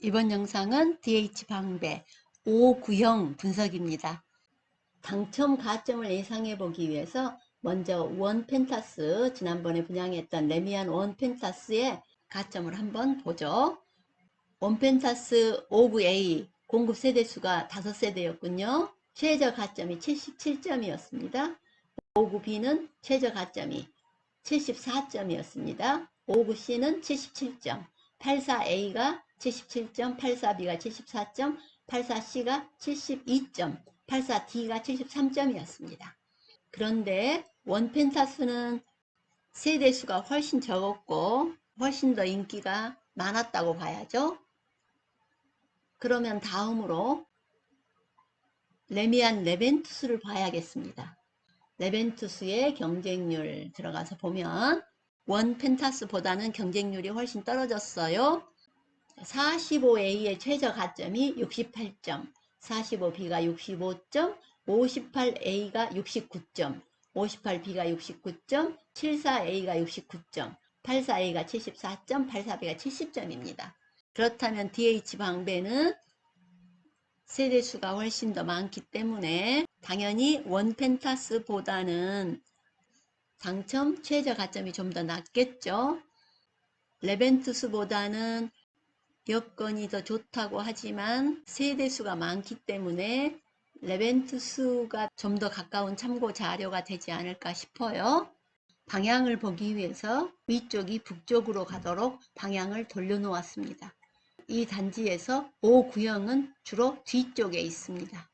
이번 영상은 DH방배 5구형 분석입니다. 당첨 가점을 예상해 보기 위해서 먼저 원펜타스, 지난번에 분양했던 레미안 원펜타스의 가점을 한번 보죠. 원펜타스 5구A 공급 세대수가 5세대였군요. 최저 가점이 77점이었습니다. 5구B는 최저 가점이 74점이었습니다. 5구C는 77점, 84A가 77점, 84B가 74점, 84C가 72점, 84D가 73점이었습니다. 그런데 원펜타스는 세대수가 훨씬 적었고 훨씬 더 인기가 많았다고 봐야죠. 그러면 다음으로 레미안 레벤투스를 봐야겠습니다. 레벤투스의 경쟁률 들어가서 보면 원펜타스보다는 경쟁률이 훨씬 떨어졌어요. 45A의 최저 가점이 68점, 45B가 65점, 58A가 69점, 58B가 69점, 74A가 69점, 84A가 74점, 84B가 70점입니다. 그렇다면 DH방배는 세대수가 훨씬 더 많기 때문에 당연히 원펜타스보다는 당첨 최저 가점이 좀 더 낮겠죠. 레벤투스보다는 여건이 더 좋다고 하지만 세대수가 많기 때문에 레벤투스가 좀 더 가까운 참고 자료가 되지 않을까 싶어요. 방향을 보기 위해서 위쪽이 북쪽으로 가도록 방향을 돌려놓았습니다. 이 단지에서 5구형은 주로 뒤쪽에 있습니다.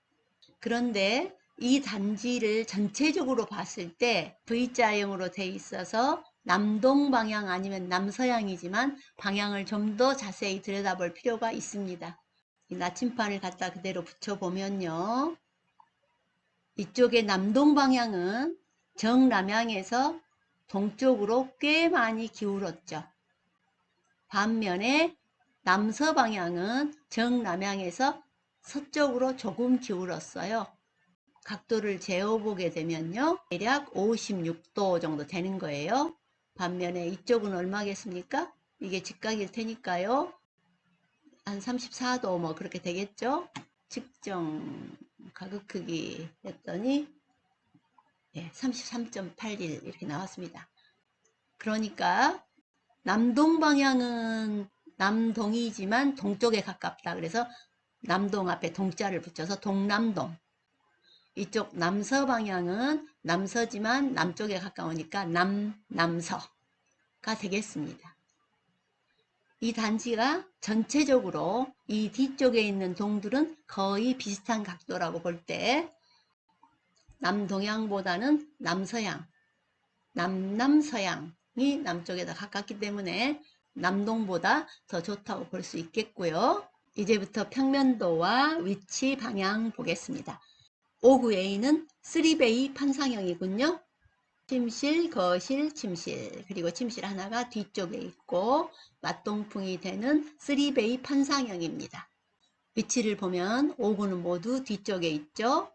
그런데 이 단지를 전체적으로 봤을 때 V자형으로 돼 있어서 남동 방향 아니면 남서향이지만 방향을 좀 더 자세히 들여다볼 필요가 있습니다. 이 나침판을 갖다 그대로 붙여보면요. 이쪽의 남동 방향은 정남향에서 동쪽으로 꽤 많이 기울었죠. 반면에 남서 방향은 정남향에서 서쪽으로 조금 기울었어요. 각도를 재어보게 되면요. 대략 56도 정도 되는 거예요. 반면에 이쪽은 얼마겠습니까? 이게 직각일 테니까요. 한 34도 뭐 그렇게 되겠죠. 측정 가극 크기 했더니 33.81 이렇게 나왔습니다. 그러니까 남동 방향은 남동이지만 동쪽에 가깝다. 그래서 남동 앞에 동자를 붙여서 동남동. 이쪽 남서 방향은 남서지만 남쪽에 가까우니까 남서가 되겠습니다. 이 단지가 전체적으로 이 뒤쪽에 있는 동들은 거의 비슷한 각도라고 볼 때 남동향보다는 남서향, 남남서향이 남쪽에 더 가깝기 때문에 남동보다 더 좋다고 볼 수 있겠고요. 이제부터 평면도와 위치 방향 보겠습니다. 5구A는 3베이 판상형이군요. 침실, 거실, 침실, 그리고 침실 하나가 뒤쪽에 있고 맞동풍이 되는 3베이 판상형입니다. 위치를 보면 5구는 모두 뒤쪽에 있죠.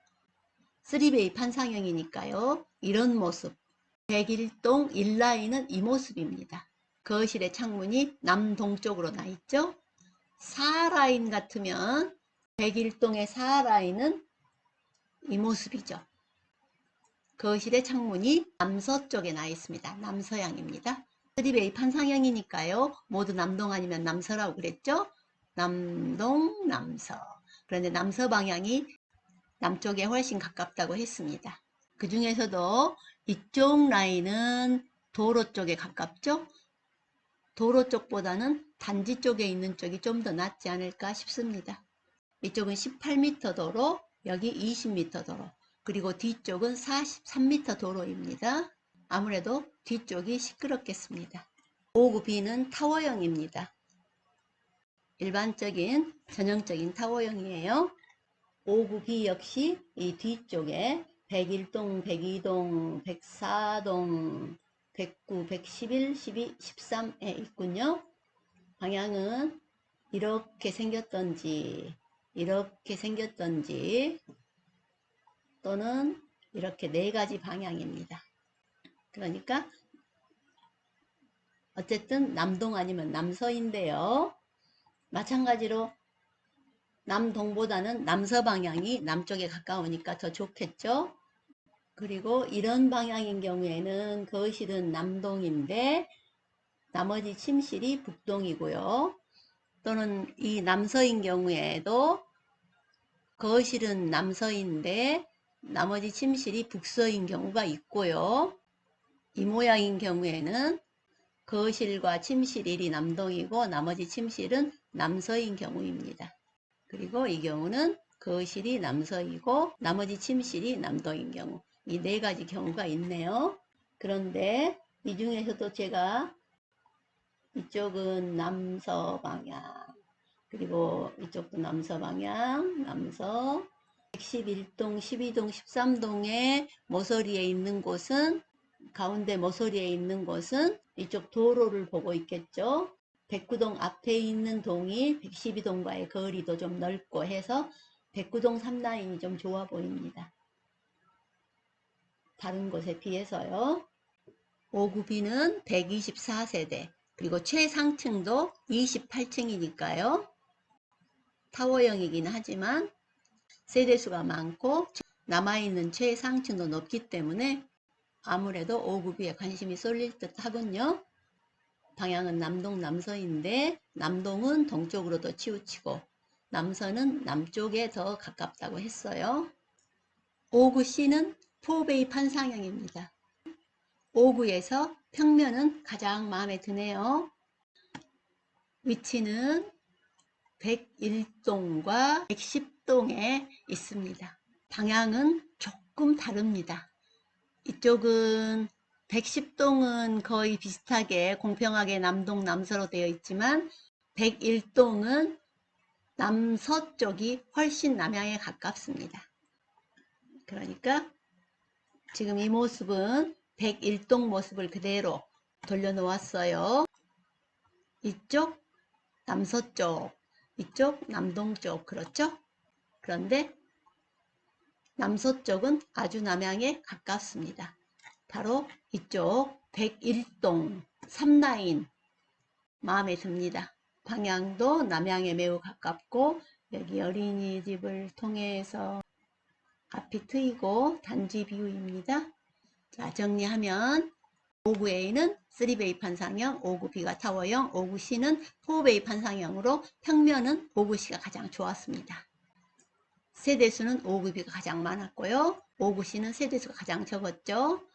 3베이 판상형이니까요. 이런 모습, 101동 1라인은 이 모습입니다. 거실의 창문이 남동쪽으로 나 있죠. 4라인 같으면 101동의 4라인은 이 모습이죠. 거실의 창문이 남서쪽에 나 있습니다. 남서향입니다. 3베이 판상형이니까요. 모두 남동 아니면 남서라고 그랬죠. 남동, 남서. 그런데 남서 방향이 남쪽에 훨씬 가깝다고 했습니다. 그 중에서도 이쪽 라인은 도로 쪽에 가깝죠. 도로 쪽보다는 단지 쪽에 있는 쪽이 좀 더 낫지 않을까 싶습니다. 이쪽은 18m 도로, 여기 20m 도로, 그리고 뒤쪽은 43m 도로입니다. 아무래도 뒤쪽이 시끄럽겠습니다. 5구B는 타워형입니다. 일반적인 전형적인 타워형이에요. 5구B 역시 이 뒤쪽에 101동, 102동, 104동, 109, 111, 12, 13에 있군요. 방향은 이렇게 생겼던지 또는 이렇게 네 가지 방향입니다. 그러니까 어쨌든 남동 아니면 남서인데요. 마찬가지로 남동보다는 남서 방향이 남쪽에 가까우니까 더 좋겠죠. 그리고 이런 방향인 경우에는 거실은 남동인데 나머지 침실이 북동이고요. 또는 이 남서인 경우에도 거실은 남서인데 나머지 침실이 북서인 경우가 있고요. 이 모양인 경우에는 거실과 침실 1이 남동이고 나머지 침실은 남서인 경우입니다. 그리고 이 경우는 거실이 남서이고 나머지 침실이 남동인 경우, 이 네 가지 경우가 있네요. 그런데 이 중에서도 제가 이쪽은 남서 방향, 그리고 이쪽도 남서 방향, 남서 111동, 12동, 13동의 모서리에 있는 곳은, 가운데 모서리에 있는 곳은 이쪽 도로를 보고 있겠죠. 109동 앞에 있는 동이 112동과의 거리도 좀 넓고 해서 109동 3라인이 좀 좋아 보입니다. 다른 곳에 비해서요. 5구비는 124세대, 그리고 최상층도 28층이니까요. 타워형이긴 하지만 세대수가 많고 남아있는 최상층도 높기 때문에 아무래도 5구비에 관심이 쏠릴 듯 하군요. 방향은 남동 남서인데 남동은 동쪽으로 더 치우치고 남서는 남쪽에 더 가깝다고 했어요. 5구C는 4베이 판상형입니다. 5구에서 평면은 가장 마음에 드네요. 위치는 101동과 110동에 있습니다. 방향은 조금 다릅니다. 이쪽은 110동은 거의 비슷하게 공평하게 남동 남서로 되어 있지만 101동은 남서쪽이 훨씬 남향에 가깝습니다. 그러니까 지금 이 모습은 101동 모습을 그대로 돌려놓았어요. 이쪽 남서쪽, 이쪽 남동쪽, 그렇죠? 그런데 남서쪽은 아주 남향에 가깝습니다. 바로 이쪽 101동 3라인 마음에 듭니다. 방향도 남향에 매우 가깝고 여기 어린이집을 통해서 앞이 트이고 단지 뷰입니다. 자, 정리하면 5구A는 3베이 판상형, 5구B가 타워형, 5구C는 4베이 판상형으로 평면은 5구C가 가장 좋았습니다. 세대수는 5구B가 가장 많았고요. 5구C는 세대수가 가장 적었죠.